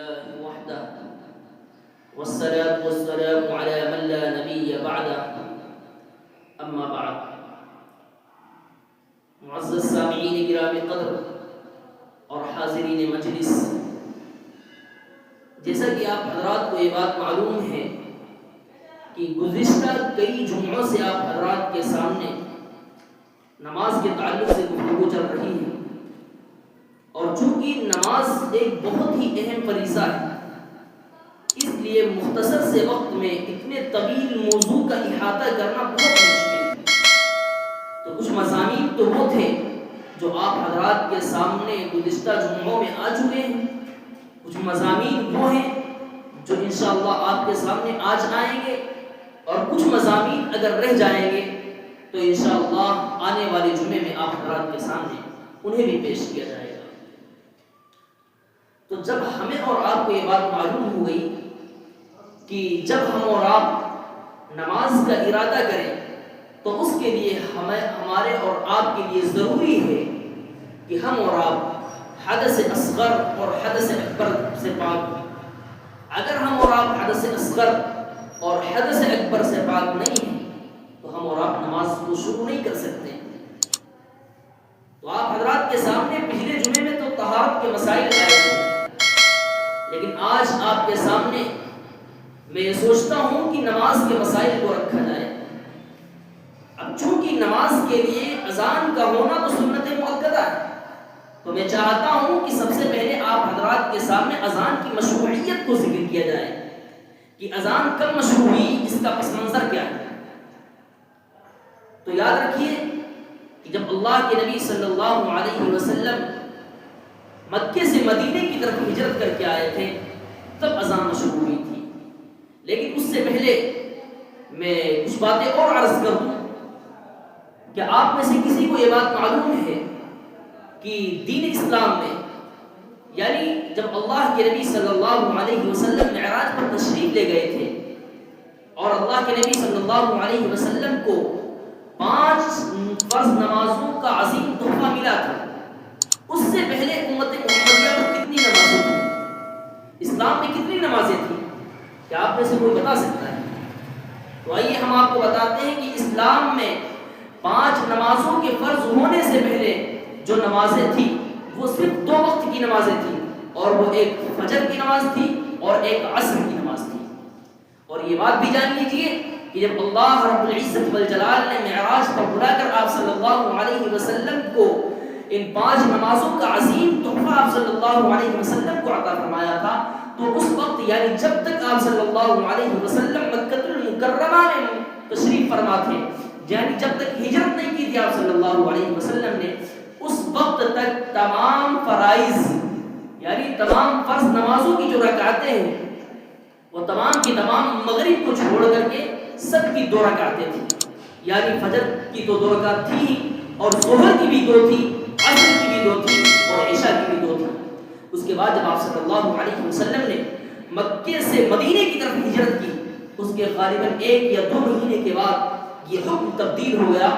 لله وحده والصلاة والسلام على من لا نبي بعده اما بعد. معزز سامعین گرامی قدر اور حاضرین مجلس، جیسا کہ آپ حضرات کو یہ بات معلوم ہے کہ گزشتہ کئی جمعوں سے آپ حضرات کے سامنے نماز کے تعلق سے گفتگو چل رہی ہے، اور چونکہ نماز ایک بہت ہی اہم فریضہ ہے، اس لیے مختصر سے وقت میں اتنے طویل موضوع کا احاطہ کرنا بہت مشکل ہے. تو کچھ مضامین تو وہ تھے جو آپ حضرات کے سامنے گزشتہ جمعوں میں آ چکے ہیں، کچھ مضامین وہ ہیں جو انشاءاللہ آپ کے سامنے آج آئیں گے، اور کچھ مضامین اگر رہ جائیں گے تو انشاءاللہ آنے والے جمعے میں آپ حضرات کے سامنے انہیں بھی پیش کیا جائے گا. تو جب ہمیں اور آپ کو یہ بات معلوم ہو گئی کہ جب ہم اور آپ نماز کا ارادہ کریں تو اس کے لیے ہمارے اور آپ کے لیے ضروری ہے کہ ہم اور آپ حدث اصغر اور حدث اکبر سے پاک ہوں. اگر ہم اور آپ حدث اصغر اور حدث اکبر سے پاک نہیں ہیں تو ہم اور آپ نماز کو شروع نہیں کر سکتے. تو آپ حضرات کے سامنے پچھلے جمعے میں تو طہارت کے مسائل آئے تھے، لیکن آج آپ کے سامنے میں یہ سوچتا ہوں کہ نماز کے مسائل کو رکھا جائے. اب چونکہ نماز کے لیے اذان کا ہونا تو سنت مؤکدہ ہے، تو میں چاہتا ہوں کہ سب سے پہلے آپ حضرات کے سامنے اذان کی مشروعیت کو ذکر کیا جائے کہ اذان کب مشروع ہوئی، اس کا پس منظر کیا ہے. تو یاد رکھیے کہ جب اللہ کے نبی صلی اللہ علیہ وسلم مکے سے مدینے کی طرف ہجرت کر کے آئے تھے تب اذان شروع ہوئی تھی. لیکن اس سے پہلے میں کچھ باتیں اور عرض کروں. کیا آپ میں سے کسی کو یہ بات معلوم ہے کہ دین اسلام میں، یعنی جب اللہ کے نبی صلی اللہ علیہ وسلم معراج پر تشریف لے گئے تھے اور اللہ کے نبی صلی اللہ علیہ وسلم کو 5 فرض نمازوں کا عظیم تحفہ ملا تھا، اس سے پہلے امت محمدیہ میں کتنی نمازیں تھیں؟ اسلام میں کتنی نمازیں تھیں؟ کیا آپ میں سے کوئی بتا سکتا ہے؟ تو آئیے ہم آپ کو بتاتے ہیں کہ اسلام میں 5 نمازوں کے فرض ہونے سے پہلے جو نمازیں تھیں وہ صرف 2 وقت کی نمازیں تھیں، اور وہ ایک فجر کی نماز تھی اور ایک عصر کی نماز تھی. اور یہ بات بھی جان لیجئے کہ جب اللہ رب العزت والجلال نے معراج پر بلا کر آپ صلی اللہ علیہ وسلم کو ان 5 نمازوں کا عظیم تحفہ آپ صلی اللہ علیہ وسلم کو عطا فرمایا تھا، تو اس وقت یعنی جب تک آپ صلی اللہ علیہ وسلم مکہ المکرمہ میں تشریف فرما تھے، یعنی جب تک ہجرت نہیں کی تھی آپ صلی اللہ علیہ وسلم نے، اس وقت تک تمام فرائض یعنی تمام فرض نمازوں کی جو رکعتیں ہیں وہ تمام کی تمام مغرب کو چھوڑ کر کے سب کی 2 رکعتیں تھیں. یعنی فجر کی تو 2 رکعت تھی، اور ظہر کی بھی 2 تھی، عصر کی بھی 2 تھی، اور عشاء کی بھی 2 تھی. اس کے بعد جب آپ صلی اللہ علیہ وسلم نے مکے سے مدینے کی طرف ہجرت کی، اس کے غالباً 1 یا 2 مہینے کے بعد یہ حکم تبدیل ہو گیا،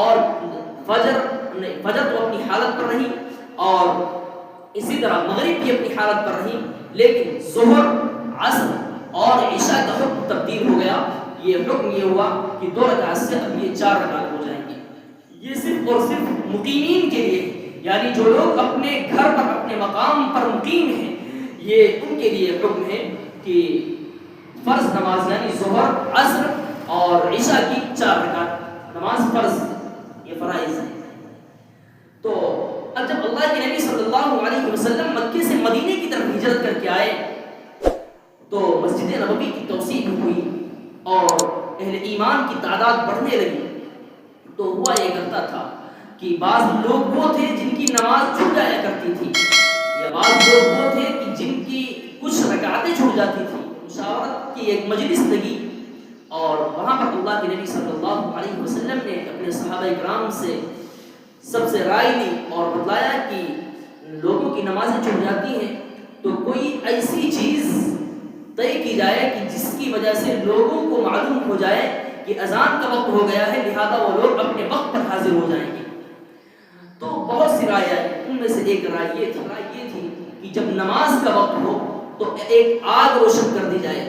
اور فجر تو اپنی حالت پر رہی اور اسی طرح مغرب بھی اپنی حالت پر رہی، لیکن ظہر، عصر اور عشاء کا حکم تبدیل ہو گیا. یہ حکم یہ ہوا کہ 2 رکعت سے اب یہ 4 رکعت ہو جائیں گے. یہ صرف اور صرف مقیمین کے لیے، یعنی جو لوگ اپنے گھر پر اپنے مقام پر مقیم ہیں، یہ ان کے لیے حکم ہے کہ فرض نماز یعنی ظہر، عصر اور عشاء کی 4 رکعت نماز فرض، یہ فرائض ہیں. تو اب جب اللہ کے نبی صلی اللہ علیہ وسلم مکے سے مدینے کی طرف ہجرت کر کے آئے تو مسجد نبوی کی توسیع ہوئی اور اہل ایمان کی تعداد بڑھنے لگی. تو ہوا یہ کرتا تھا کہ بعض لوگ وہ تھے جن کی نماز چھوٹ جایا کرتی تھی، یا بعض لوگ وہ تھے کہ جن کی کچھ رکعتیں چھوٹ جاتی تھیں. مشاورت کی ایک مجلس لگی اور وہاں پر اللہ کے نبی صلی اللہ علیہ وسلم نے اپنے صحابہ کرام سے سب سے رائے لی اور بتلایا کہ لوگوں کی نمازیں چھوٹ جاتی ہیں، تو کوئی ایسی چیز طے کی جائے کہ جس کی وجہ سے لوگوں کو معلوم ہو جائے کہ اذان کا وقت ہو گیا ہے، لہذا وہ لوگ اپنے وقت پر حاضر ہو جائیں گے. تو بہت سی رائے آئی، ان میں سے ایک رائے یہ تھی کہ جب نماز کا وقت ہو تو ایک آگ روشن کر دی جائے.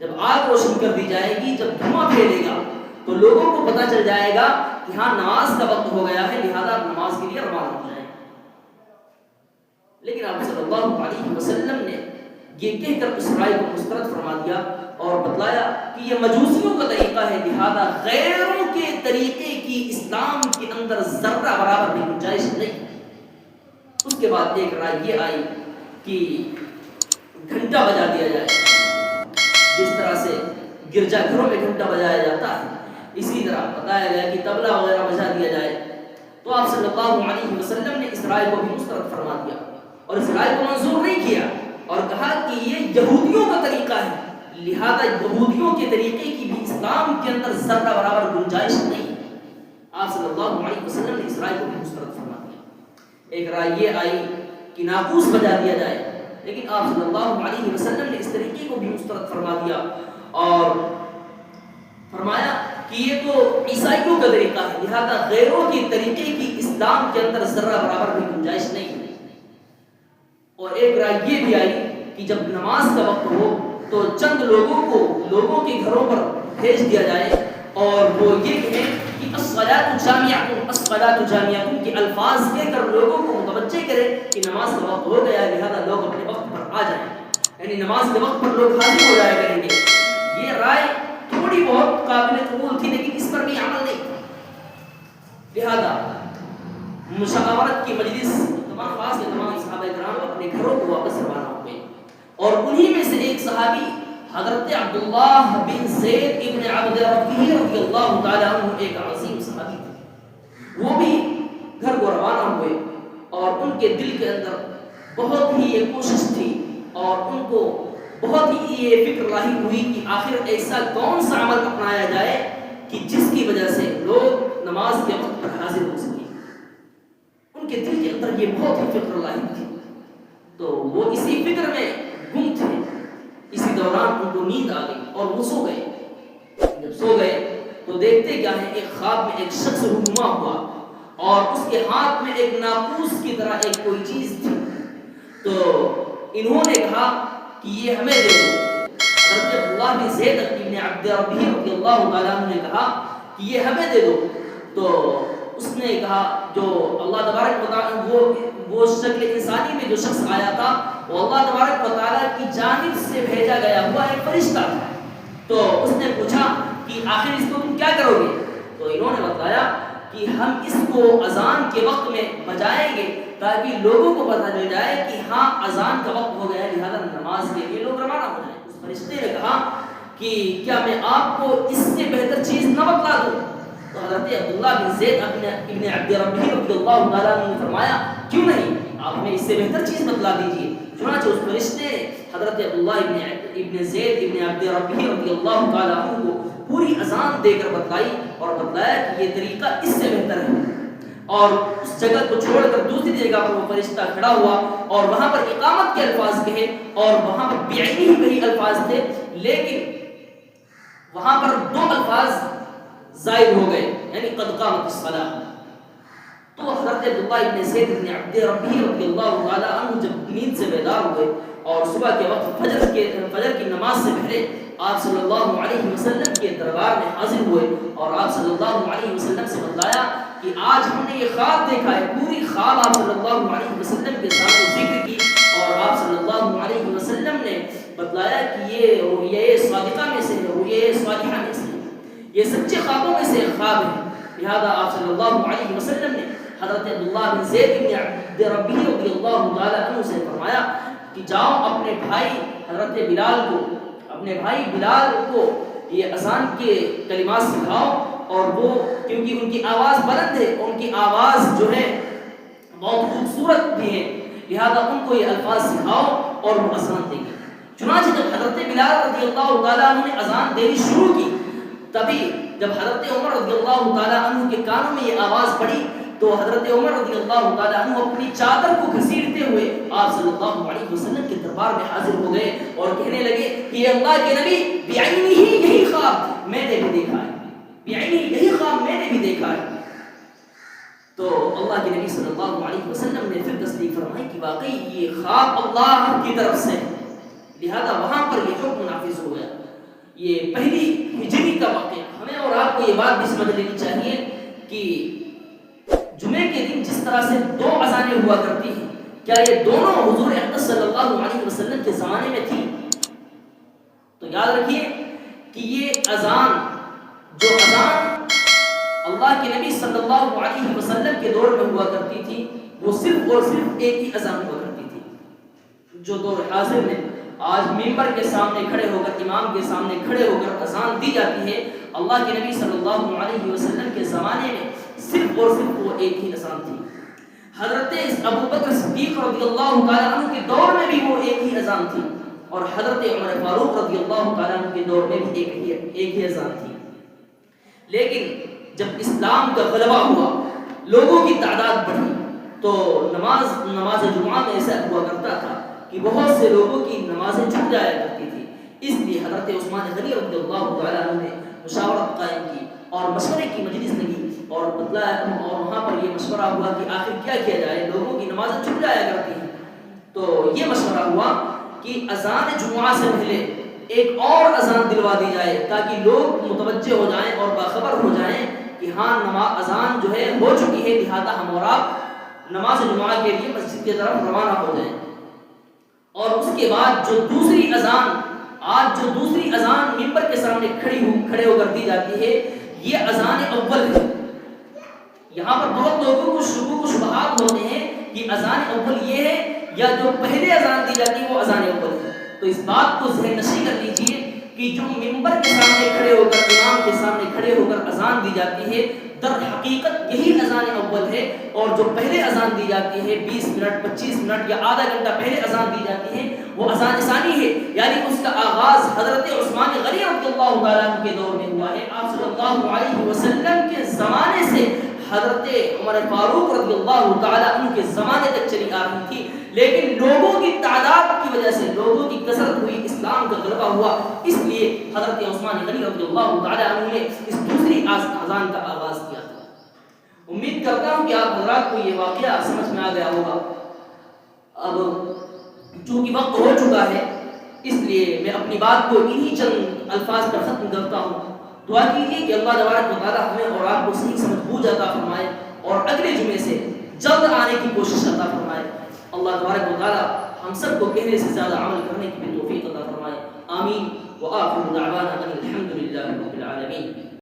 جب آگ روشن کر دی جائے گی، جب دھواں پھیلے گا تو لوگوں کو پتہ چل جائے گا کہ ہاں نماز کا وقت ہو گیا ہے، لہذا نماز کے لیے روانہ ہو جائیں. لیکن آپ صلی اللہ علیہ وسلم نے یہ کہہ کر اس رائے کو مسترد فرما دیا اور بتلایا کہ یہ مجوسیوں کا طریقہ ہے، لہذا غیروں کے طریقے کی اسلام کے اندر ذرہ برابر بھی گنجائش نہیں. اس کے بعد ایک رائے یہ آئی کہ گھنٹا بجا دیا جائے. جس طرح سے گرجا گھروں میں گھنٹا بجایا جاتا ہے، اسی طرح بتایا گیا کہ طبلہ وغیرہ بجا دیا جائے. تو آپ صلی اللہ علیہ وسلم نے اس رائے کو بھی مسترد فرما دیا اور اس رائے کو منظور نہیں کیا اور کہا کہ یہ یہودیوں کا طریقہ ہے، لہذا یہودیوں کے طریقے کی بھی اسلام کے اندر ذرہ برابر گنجائش نہیں. آپ صلی اللہ علیہ وسلم نے اس رائے کو بھی مسترد فرما دیا. ایک رائے یہ آئی کہ ناقوس بجا دیا جائے، لیکن آپ صلی اللہ علیہ وسلم نے اس طریقے کو بھی مسترد فرما دیا اور فرمایا کہ یہ تو عیسائیوں کا طریقہ ہے، لہذا غیروں کے طریقے کی اسلام کے اندر ذرہ برابر بھی گنجائش نہیں. اور ایک رائے یہ بھی آئی کہ جب نماز کا وقت ہو تو چند لوگوں کو لوگوں کے گھروں پر بھیج دیا جائے اور وہ یہ کہیں کہ الصلاۃ جامعۃ، الصلاۃ جامعۃ کے الفاظ کہہ کر لوگوں کو متوجہ کرے کہ نماز کا وقت ہو گیا ہے، لہذا لوگ اپنے وقت پر آ جائیں، یعنی نماز کے وقت پر لوگ حاضر ہو جایا کریں گے. یہ رائے تھوڑی بہت قابل قبول تھی لیکن اس پر بھی عمل نہیں تھا. لہذا مشاورت کی مجلس تمام خاص کے تمام صحابہ کرام اپنے گھروں کو واپس روانہ ہوئے اور انہی میں سے ایک صحابی حضرت عبداللہ بن زید ابن عبد ربہ رضی اللہ تعالی عنہ ایک عظیم صحابی تھے. وہ بھی گھر کو روانہ ہوئے اور ان کے دل کے اندر بہت ہی یہ کوشش تھی اور ان کو بہت ہی یہ فکر لاحق ہوئی کہ آخر ایسا کون سا عمل اپنایا جائے کہ جس کی وجہ سے لوگ نماز کے وقت پر حاضر ہو سکیں. ان کے دل کے اندر یہ بہت ہی فکر لاحق تھی تو وہ اسی فکر میں گم تھے. اسی دوران ان کو نیند آ گئی اور وہ سو گئے. جب سو گئے تو دیکھتے کیا ہے، ایک خواب میں ایک شخص رونما ہوا اور اس کے ہاتھ میں ایک ناقوس کی طرح ایک کوئی چیز تھی. تو انہوں نے کہا کہ یہ ہمیں دے دو. حضرت عبداللہ بن زید ابن عبد ربہ رضی اللہ تعالیٰ عنہ نے کہا کہ یہ ہمیں دے دو. تو اس نے کہا جو اللہ تبارک و تعالیٰ وہ شکل انسانی میں جو شخص آیا تھا وہ اللہ تبارک و تعالیٰ کی جانب سے بھیجا گیا ہوا ایک فرشتہ تھا. تو اس نے پوچھا کہ آخر اس کو تم کیا کرو گے؟ تو انہوں نے بتایا کہ ہم اس کو اذان کے وقت میں بجائیں گے تاکہ لوگوں کو پتہ چل جائے کہ ہاں اذان کا وقت ہو گیا ہے، لہذا نماز کے لیے لوگ روانہ ہو جائیں. اس فرشتے نے کہا کہ کیا میں آپ کو اس سے بہتر چیز نہ بتلا دوں؟ تو حضرت عبداللہ بن زید ابن عبد ربہ رضی اللہ تعالیٰ عنہ نے فرمایا کیوں نہیں، آپ ہمیں اس سے بہتر چیز بتلا دیجیے. چنانچہ اس فرشتے نے حضرت عبداللہ ابن زید ابن عبد ربہ رضی اللہ تعالیٰ عنہ کو پوری اذان دے کر بتلائی اور بتلایا کہ یہ طریقہ اس سے بہتر ہے. اور اس جگہ کو چھوڑ کر دوسری جگہ پر وہ فرشتہ کھڑا ہوا اور وہاں پر اقامت کے الفاظ کہے اور وہاں پر بعینی ہی وہی الفاظ تھے لیکن وہاں پر دو الفاظ زائد ہو گئے، یعنی قد قامت الصلاۃ. تو حضرت عبداللہ ابن زید ابن عبد ربہ رضی اللہ تعالیٰ عنہ جب نیند سے بیدار ہوئے اور صبح کے وقت فجر کی نماز سے پہلے آپ صلی اللہ علیہ وسلم کے دربار میں حاضر ہوئے اور آپ صلی اللہ علیہ وسلم سے بتلایا کہ آج ہم نے یہ خواب دیکھا ہے. پوری خواب آپ صلی اللہ علیہ وسلم کے ساتھ ذکر کی اور آپ صلی اللہ علیہ وسلم نے بتلایا کہ یہ رؤیا صادقہ میں سے ہے، رؤیا صالحہ میں سے ہے، یہ سچے خوابوں میں سے خواب ہے. لہذا آپ صلی اللہ علیہ وسلم نے حضرت عبداللہ بن زید بن عبد ربہ رضی اللہ تعالیٰ عنہ سے فرمایا کہ جاؤ اپنے بھائی حضرت بلال کو یہ اذان کے کلمات سکھاؤ اور وہ کیونکہ ان کی آواز بلند ہے، ان کی آواز جو ہے بہت خوبصورت بھی ہے، لہذا ان کو یہ الفاظ سکھاؤ اور وہ اذان دیں گے. چنانچہ جب حضرت بلال رضی اللہ تعالیٰ عنہ نے اذان دینی شروع کی تبھی جب حضرت عمر رضی اللہ تعالیٰ عنہ کے کانوں میں یہ آواز پڑی تو حضرت عمر رضی اللہ تعالیٰ عنہ اپنی چادر کو گھسیٹتے ہوئے آپ صلی اللہ علیہ وسلم کے دربار میں حاضر ہو گئے اور کہنے لگے کہ اللہ کے نبی بعینی ہی یہی خواب میں نے بھی دیکھا ہے، بعینی یہی خواب میں نے بھی دیکھا ہے. تو اللہ کے نبی صلی اللہ علیہ وسلم نے پھر تصدیق فرمائی کہ واقعی یہ خواب اللہ کی طرف سے لہذا وہاں پر یہ حکم نافذ ہو گیا. یہ پہلی ہجری کا واقعہ. ہمیں اور آپ کو یہ بات بھی سمجھ لینی چاہیے کہ جمعے کے دن جس طرح سے 2 اذانیں ہوا کرتی ہیں، کیا یہ دونوں حضور اقدس صلی اللہ علیہ وسلم کے زمانے میں تھی؟ تو یاد رکھیے کہ یہ اذان اللہ کے نبی صلی اللہ علیہ وسلم کے دور میں ہوا کرتی تھی، وہ صرف اور صرف ایک ہی اذان ہوا کرتی تھی. جو دور حاضر میں آج ممبر کے سامنے کھڑے ہو کر، امام کے سامنے کھڑے ہو کر اذان دی جاتی ہے، اللہ کے نبی صلی اللہ علیہ وسلم کے زمانے میں صرف اور صرف وہ ایک ہی اذان تھی. حضرت ابو بکر صدیق رضی اللہ تعالیٰ عنہ کے دور میں بھی وہ ایک ہی اذان تھی، اور حضرت عمر فاروق رضی اللہ تعالیٰ عنہ کے دور میں بھی ایک ہی اذان تھی. لیکن جب اسلام کا غلبہ ہوا، لوگوں کی تعداد بڑھی، تو نماز جمعہ میں ایسا ہوا کرتا تھا کہ بہت سے لوگوں کی نمازیں چھوٹ جایا کرتی تھی. اس لیے حضرت عثمان غنی رضی اللہ تعالیٰ عنہ نے مشاورت قائم کی اور مشورے کی مجلس لگی اور بتلایا، اور وہاں پر یہ مشورہ ہوا کہ آخر کیا کیا جائے، لوگوں کی نمازیں چھوٹ جایا کرتی ہیں. تو یہ مشورہ ہوا کہ اذان جمعہ سے پہلے ایک اور اذان دلوا دی جائے تاکہ لوگ متوجہ ہو جائیں اور باخبر ہو جائیں کہ ہاں اذان جو ہے ہو چکی ہے، لہذا ہم اور آپ نماز جمعہ کے لیے مسجد کی طرف روانہ ہو جائیں. اور اس کے بعد جو دوسری اذان ممبر کے سامنے کھڑے ہو کر دی جاتی ہے، یہ اذان اول ہے. یہاں پر بہت لوگوں کو شبہات ہوتے ہیں کہ اذان اول یہ ہے یا جو پہلے اذان دی جاتی ہے وہ اذان اول ہے. تو اس بات کو ذہن نشین کر لیجئے کہ جو ممبر کے سامنے کھڑے ہو کر، امام کے سامنے کھڑے ہو کر اذان دی جاتی ہے، در حقیقت یہی اذان اول ہے. اور جو پہلے اذان دی جاتی ہے 20 منٹ 25 منٹ یا آدھا گھنٹہ پہلے اذان دی جاتی ہے، وہ اذان ثانی ہے. یعنی اس کا آغاز حضرت عثمان غنی رضی اللہ تعالیٰ عنہ کے دور میں ہوا ہے. آپ صلی اللہ علیہ وسلم کے زمانے سے حضرت عمر فاروق رضی اللہ تعالیٰ عنہ کے زمانے تک چلی آ رہی تھی. لیکن لوگوں کی تعداد کی وجہ سے، لوگوں کی کثرت ہوئی، اسلام کا غلبہ ہوا، اس لیے حضرت عثمان غنی رضی اللہ تعالیٰ عنہ نے اس دوسری اذان کا آغاز کیا تھا. امید کرتا ہوں کہ آپ حضرات کو یہ واقعہ سمجھ میں آ گیا ہوگا. اب چونکہ وقت ہو چکا ہے، اس لیے میں اپنی بات کو انہی چند الفاظ پر ختم کرتا ہوں. دعا کیجیے کہ اللہ تبارک و تعالیٰ ہمیں اور آپ کو صحیح سمجھ بوجھ عطا فرمائے اور اگلے جمعے سے جلد آنے کی کوشش عطا فرمائے. اللہ تبارک و تعالیٰ ہم سب کو کہنے سے زیادہ عمل کرنے کی بھی توفیق عطا فرمائے. آمین. وآخر دعوانا ان الحمد للہ.